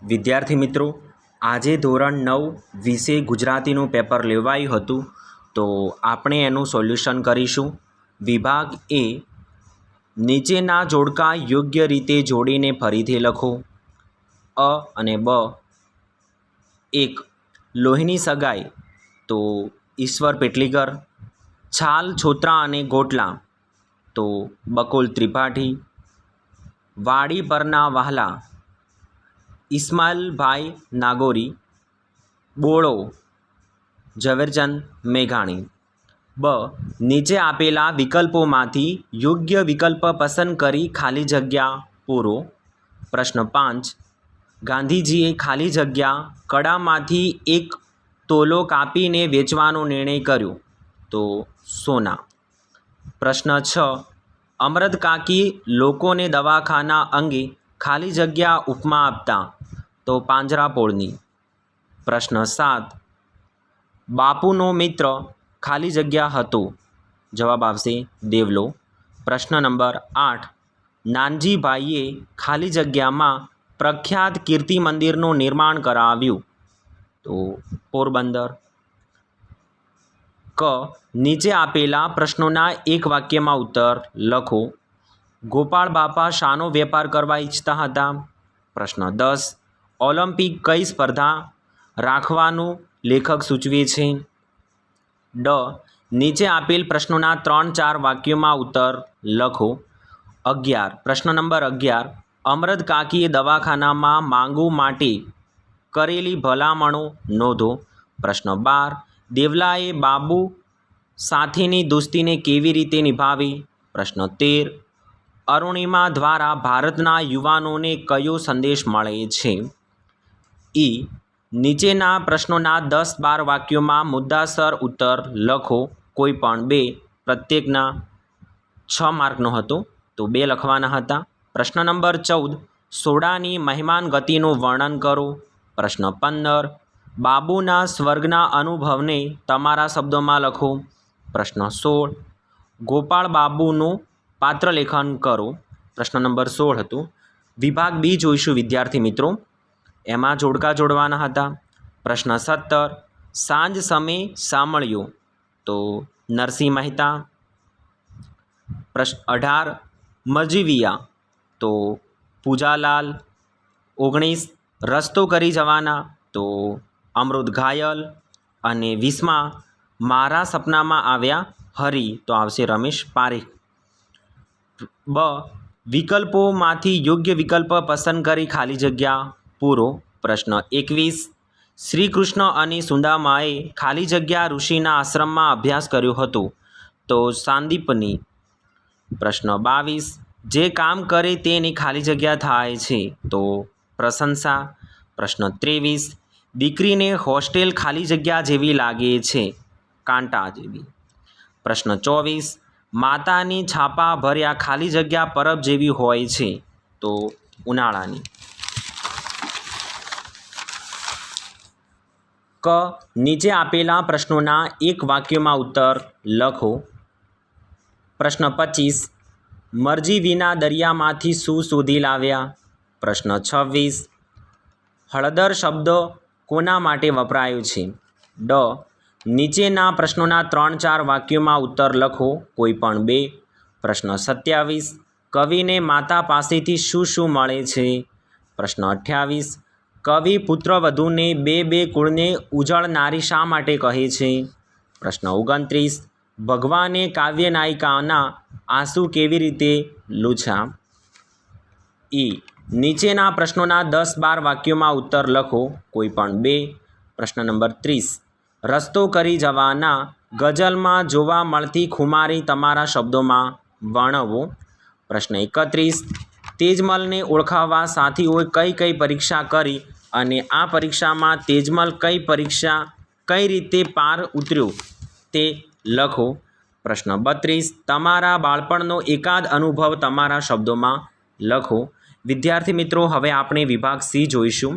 વિદ્યાર્થી મિત્રો, આજે ધોરણ 9 વિષય ગુજરાતીનું પેપર લેવાયું હતું, તો આપણે એનું સોલ્યુશન કરીશું. વિભાગ એ, નીચેના જોડકા યોગ્ય રીતે જોડીને ફરીથી લખો. અ અને બ. એક, લોહીની સગાઈ તો ઈશ્વર પેટલીકર. છાલ, છોતરા અને ગોટલા તો બકુલ ત્રિપાઠી. વાડી પરના વહાલા ઇસ્માઇલભાઈ નાગોરી. બોળો ઝવેરચંદ મેઘાણી. બ, નીચે આપેલા વિકલ્પોમાંથી યોગ્ય વિકલ્પ પસંદ કરી ખાલી જગ્યા પૂરો. પ્રશ્ન 5, ગાંધીજીએ ખાલી જગ્યા કડામાંથી એક તોલો કાપીને વેચવાનો નિર્ણય કર્યો તો સોના. પ્રશ્ન 6, અમરતકાકી લોકોને દવાખાના અંગે ખાલી જગ્યા ઉપમા આપતા તો પાંજરાપોળની. પ્રશ્ન 7, બાપુનો મિત્ર ખાલી જગ્યા હતો. જવાબ આવશે દેવલો. પ્રશ્ન નંબર 8, નાનજીભાઈએ ખાલી જગ્યામાં પ્રખ્યાત કીર્તિ મંદિરનું નિર્માણ કરાવ્યું તો પોરબંદર. ક, નીચે આપેલા પ્રશ્નોના એક વાક્યમાં ઉત્તર લખો. ગોપાળ બાપા શાનો વેપાર કરવા ઈચ્છતા હતા? પ્રશ્ન 10, ઓલિમ્પિક કઈ સ્પર્ધા રાખવાનું લેખક સૂચવે છે? ડ, નીચે આપેલ પ્રશ્નોના 3-4 વાક્યોમાં ઉત્તર લખો. 11, પ્રશ્ન નંબર 11, અમરતકાકીએ દવાખાનામાં માંગુ માટે કરેલી ભલામણો નોંધો. પ્રશ્ન 12, દેવલાએ બાબુ સાથેની દોસ્તીને કેવી રીતે નિભાવી? પ્રશ્ન 13, અરુણિમા દ્વારા ભારતના યુવાનોને કયો સંદેશ મળે છે? ઈ, નીચેના પ્રશ્નોના 10-12 વાક્યોમાં મુદ્દાસર ઉત્તર લખો. કોઈ પણ 2, પ્રત્યેકના 6 માર્કનો હતો તો 2 લખવાના હતા. પ્રશ્ન નંબર 14, સોડાની મહેમાન ગતિનું વર્ણન કરો. પ્રશ્ન 15, બાબુના સ્વર્ગના અનુભવને તમારા શબ્દોમાં લખો. પ્રશ્ન 16, ગોપાળ બાબુનું પાત્રલેખન કરો. પ્રશ્ન નંબર 16 હતું. વિભાગ બી જોઈશું વિદ્યાર્થી મિત્રો. એમાં જોડકા જોડવાના હતા. પ્રશ્ન 17, સાંજ સમય સાંભળ્યો તો નરસિંહ મહેતા. પ્રશ્ન 18, મરજીવિયા તો પૂજાલાલ. 19, રસ્તો કરી જવાના તો અમૃત ઘાયલ. અને 20માં, મારા સપનામાં આવ્યા હરી તો આવશે રમેશ પારેખ. બ, વિકલ્પોમાંથી યોગ્ય વિકલ્પ પસંદ કરી ખાલી જગ્યા પૂરો. પ્રશ્ન 21, શ્રી કૃષ્ણ અને સુદામાએ ખાલી જગ્યા ઋષિના આશ્રમમાં અભ્યાસ કર્યો હતો તો સાંદીપની. પ્રશ્ન 22, જે કામ કરે તેની ખાલી જગ્યા થાય છે તો પ્રશંસા. પ્રશ્ન 23, દીકરીને હોસ્ટેલ ખાલી જગ્યા જેવી લાગે છે, કાંટા જેવી. પ્રશ્ન 24, માતાની છાપા ભર્યા ખાલી જગ્યા પરબ જેવી હોય છે તો ઉનાળાની. ક, નીચે આપેલા પ્રશ્નોના એક વાક્યમાં ઉત્તર લખો. પ્રશ્ન 25, મરજી વિના દરિયામાંથી શું શોધી લાવ્યા? પ્રશ્ન 26, હળદર શબ્દ કોના માટે વપરાયો છે? ડ, નીચેના પ્રશ્નોના 3-4 વાક્યોમાં ઉત્તર લખો. કોઈ પણ 2. પ્રશ્ન 27, કવિને માતા પાસેથી શું શું મળે છે? પ્રશ્ન 28, કવિ પુત્રવધૂને બે કુળને ઉજળનારી શા માટે કહે છે? પ્રશ્ન 29, ભગવાને કાવ્ય નાયિકાના આંસુ કેવી રીતે લૂછ્યા? ઈ, નીચેના પ્રશ્નોના 10-12 વાક્યોમાં ઉત્તર લખો. કોઈ પણ 2. પ્રશ્ન નંબર 30, રસ્તો કરી જવાના ગઝલમાં જોવા મળતી ખુમારી તમારા શબ્દોમાં વર્ણવો. પ્રશ્ન 31, તેજમલને ઓળખાવવા સાથીઓએ કઈ પરીક્ષા કરી અને આ પરીક્ષામાં તેજમલ કઈ રીતે પાર ઉતર્યો તે લખો. પ્રશ્ન 32, તમારા બાળપણનો એકાદ અનુભવ તમારા શબ્દોમાં લખો. વિદ્યાર્થી મિત્રો, હવે આપણે વિભાગ સી જોઈશું.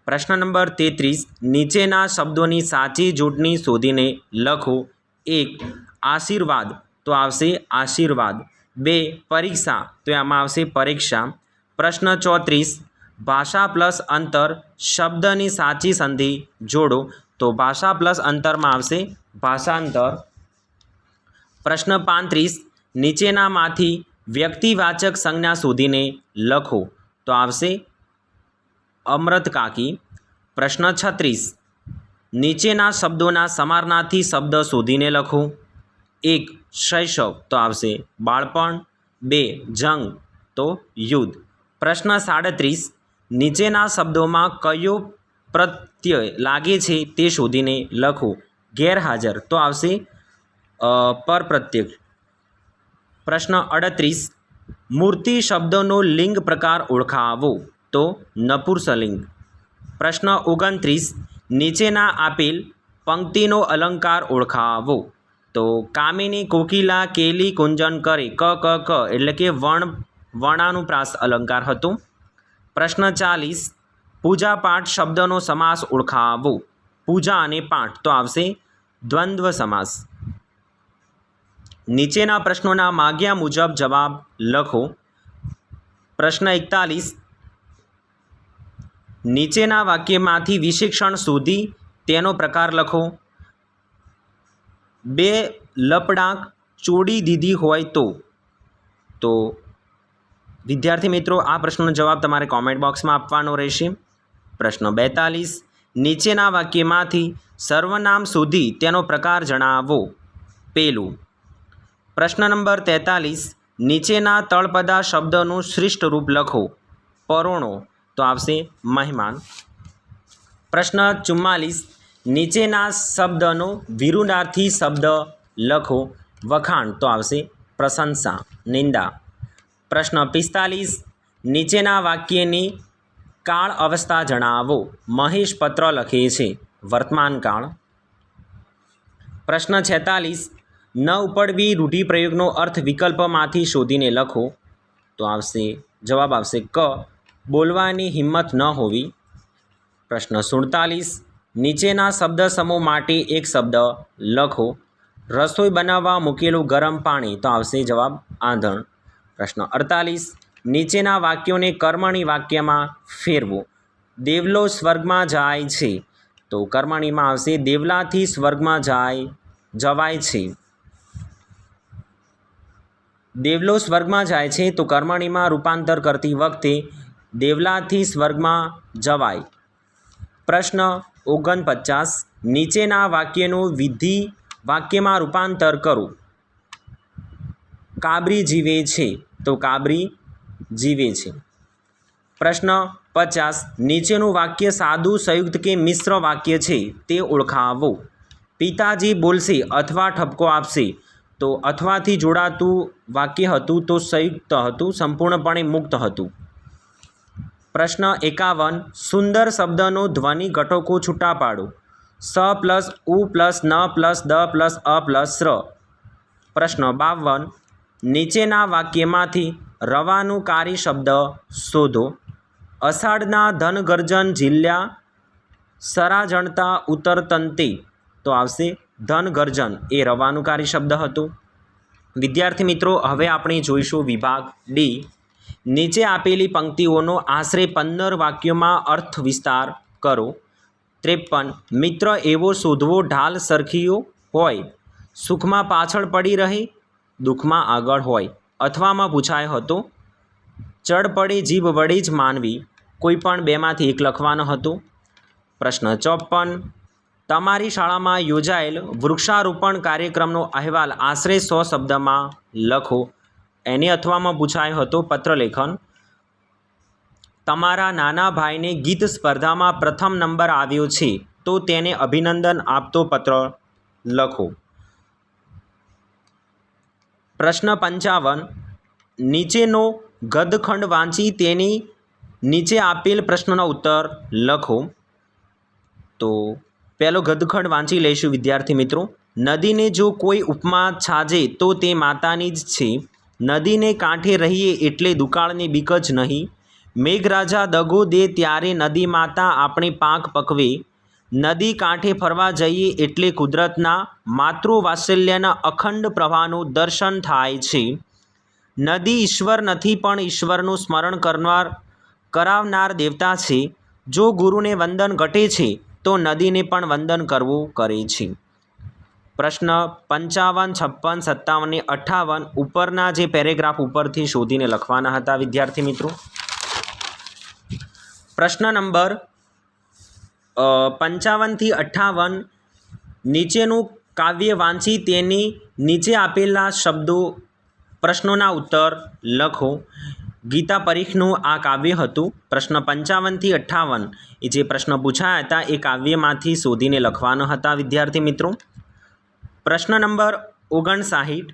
પ્રશ્ન નંબર 33, નીચેના શબ્દોની સાચી જોડણી શોધીને લખો. 1, આશીર્વાદ તો આવશે આશીર્વાદ. 2, પરીક્ષા તો એમાં આવશે પરીક્ષા. પ્રશ્ન 34, ભાષા પ્લસ અંતર શબ્દની સાચી સંધિ જોડો. તો ભાષા પ્લસ અંતરમાં આવશે ભાષાંતર. પ્રશ્ન 35 નીચેનામાંથી વ્યક્તિવાચક સંજ્ઞા શોધીને લખો. તો આવશે અમૃત કાકી. પ્રશ્ન 36 નીચેના શબ્દોના સમાનાર્થી શબ્દ શોધીને લખો. 1 શૈશવ તો આવશે બાળપણ. 2 જંગ તો યુદ્ધ. પ્રશ્ન 37 નીચેના શબ્દોમાં કયો પ્રત્યય લાગે છે તે શોધીને લખો. ગેરહાજર તો આવશે પરપ્રત્યય. પ્રશ્ન 38 મૂર્તિ શબ્દનો લિંગ પ્રકાર ઓળખાવો. તો નપુંસકલિંગ. પ્રશ્ન 29 નીચેના આપેલ પંક્તિનો અલંકાર ઓળખાવો. તો કામિની કોકિલા કેલી કુંજન કરે. ક ક ક એટલે કે વર્ણાનુપ્રાસ અલંકાર હતો. પ્રશ્ન 40 પૂજા પાઠ શબ્દનો સમાસ ઓળખાવો. પૂજા અને પાઠ તો આવશે દ્વંદ્વ સમાસ. નીચેના પ્રશ્નોના માગ્યા મુજબ જવાબ લખો. પ્રશ્ન 41 નીચેના વાક્યમાંથી વિશેષણ શોધી તેનો પ્રકાર લખો. 2 લપડાક ચોડી દીધી હોય તો વિદ્યાર્થી મિત્રો આ પ્રશ્નનો જવાબ તમારે કોમેન્ટ બોક્સમાં આપવાનો રહેશે. પ્રશ્ન 42 નીચેના વાક્યમાંથી સર્વનામ શોધી તેનો પ્રકાર જણાવો. પેલું. પ્રશ્ન નંબર 43 નીચેના તળપદા શબ્દનું શ્રેષ્ઠ રૂપ લખો. પરોણો તો આવશે મહેમાન. પ્રશ્ન 44 નીચેના શબ્દનો વિરુદ્ધાર્થી શબ્દ લખો. વખાણ તો આવશે પ્રશંસા નિંદા. પ્રશ્ન 45 નીચેના વાક્યની કાળ અવસ્થા જણાવો. મહેશ પત્ર લખે છે વર્તમાન કાળ. પ્રશ્ન 46 ન ઉપડવી રૂઢિપ્રયોગનો અર્થ વિકલ્પમાંથી શોધીને લખો. તો આવશે જવાબ આવશે ક બોલવાની હિંમત ન હોવી. પ્રશ્ન 47 નીચેના શબ્દ સમૂહ માટે એક શબ્દ લખો. રસોઈ બનાવવા મૂકેલું ગરમ પાણી તો આવશે જવાબ આંધણ. પ્રશ્ન 48 નીચેના વાક્યોને કર્મણી વાક્યમાં ફેરવો. દેવલો સ્વર્ગમાં જાય છે તો કર્મણીમાં આવશે દેવલાથી સ્વર્ગમાં જવાય છે. દેવલો સ્વર્ગમાં જાય છે તો કર્મણીમાં રૂપાંતર કરતી વખતે દેવલાથી સ્વર્ગમાં જવાય. પ્રશ્ન 49 નીચેના વાક્યનું વિધિ વાક્યમાં રૂપાંતર કરો. કાબરી જીવે છે તો કાબરી જીવે છે. પ્રશ્ન 50 નીચેનું વાક્ય સાદું સંયુક્ત કે મિશ્ર વાક્ય છે તે ઓળખાવો. પિતાજી બોલશે અથવા ઠપકો આપશે તો અથવાથી જોડાતું વાક્ય હતું તો સંયુક્ત હતું, સંપૂર્ણપણે મુક્ત હતું. પ્રશ્ન 51 સુંદર શબ્દનો ધ્વનિ ઘટકો છૂટા પાડો. સ પ્લસ ઉ પ્લસ ન પ્લસ દ પ્લસ અ પ્લસ ર. પ્રશ્ન 52 નીચેના વાક્યમાંથી રવાનુકારી શબ્દ શોધો. અષાઢના ધનગર્જન ઝીલ્યા સરાજણતા ઉતરતંતે તો આવશે ધનગર્જન એ રવાનુકારી શબ્દ હતો. વિદ્યાર્થી મિત્રો હવે આપણે જોઈશું વિભાગ ડી. નીચે આપેલી પંક્તિઓનો આશરે 15 વાક્યોમાં અર્થ વિસ્તાર કરો. 53 મિત્ર એવો શોધવો ઢાલ સરખીઓ હોય, સુખમાં પાછળ પડી રહે, દુઃખમાં આગળ હોય. અથવામાં પૂછાયો હતો. ચડ પડે જીભ વડે જ માનવી. કોઈ પણ બેમાંથી એક લખવાનો હતો. પ્રશ્ન 54 તમારી શાળામાં યોજાયેલ વૃક્ષારોપણ કાર્યક્રમનો અહેવાલ આશરે 100 શબ્દમાં લખો. એની અથવામાં પૂછાયો હતો પત્રલેખન. તમારા નાના ભાઈને ગીત સ્પર્ધામાં પ્રથમ નંબર આવ્યો છે તો તેને અભિનંદન આપતો પત્ર લખો. પ્રશ્ન 55 નીચેનો ગદ્યખંડ વાંચી તેની નીચે આપેલ પ્રશ્નનો ઉત્તર લખો. તો પહેલો ગદ્યખંડ વાંચી લઈશું વિદ્યાર્થી મિત્રો. નદીને જો કોઈ ઉપમા છાજે તો તે માતાની જ છે. નદીને કાંઠે રહીએ એટલે દુકાળની બીક જ નહીં. મેઘરાજા દગો દે ત્યારે નદી માતા આપણે પાંખ પકવે. નદી કાંઠે ફરવા જઈએ એટલે કુદરતના માતૃવાત્સલ્યના અખંડ પ્રવાહનું દર્શન થાય છે. નદી ઈશ્વર નથી પણ ઈશ્વરનું સ્મરણ કરાવનાર દેવતા છે. જો ગુરુને વંદન ઘટે છે તો નદીને પણ વંદન કરવું કરે છે. પ્રશ્ન 55, 56, 57 ને 58 ઉપરના જે પેરેગ્રાફ ઉપરથી શોધીને લખવાના હતા વિદ્યાર્થી મિત્રો. પ્રશ્ન નંબર 55 થી 58 નીચેનું કાવ્ય વાંચી તેની નીચે આપેલા શબ્દો પ્રશ્નોના ઉત્તર લખો. ગીતા પરીખનું આ કાવ્ય હતું. પ્રશ્ન 55 થી 58 એ જે પ્રશ્ન પૂછાયા હતા એ કાવ્યમાંથી શોધીને લખવાના હતા વિદ્યાર્થી મિત્રો. પ્રશ્ન નંબર 59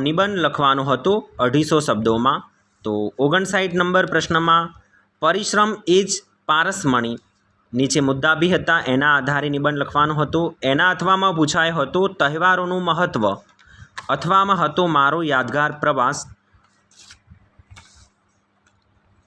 નિબંધ લખવાનો હતો 250 શબ્દોમાં. તો 59 નંબર પ્રશ્નમાં પરિશ્રમ એ જ પારસમણી નીચે મુદ્દા બી હતા એના આધારે નિબંધ લખવાનો હતો. એના અથવામાં પૂછાયો હતો તહેવારોનું મહત્ત્વ. અથવામાં હતો મારો યાદગાર પ્રવાસ.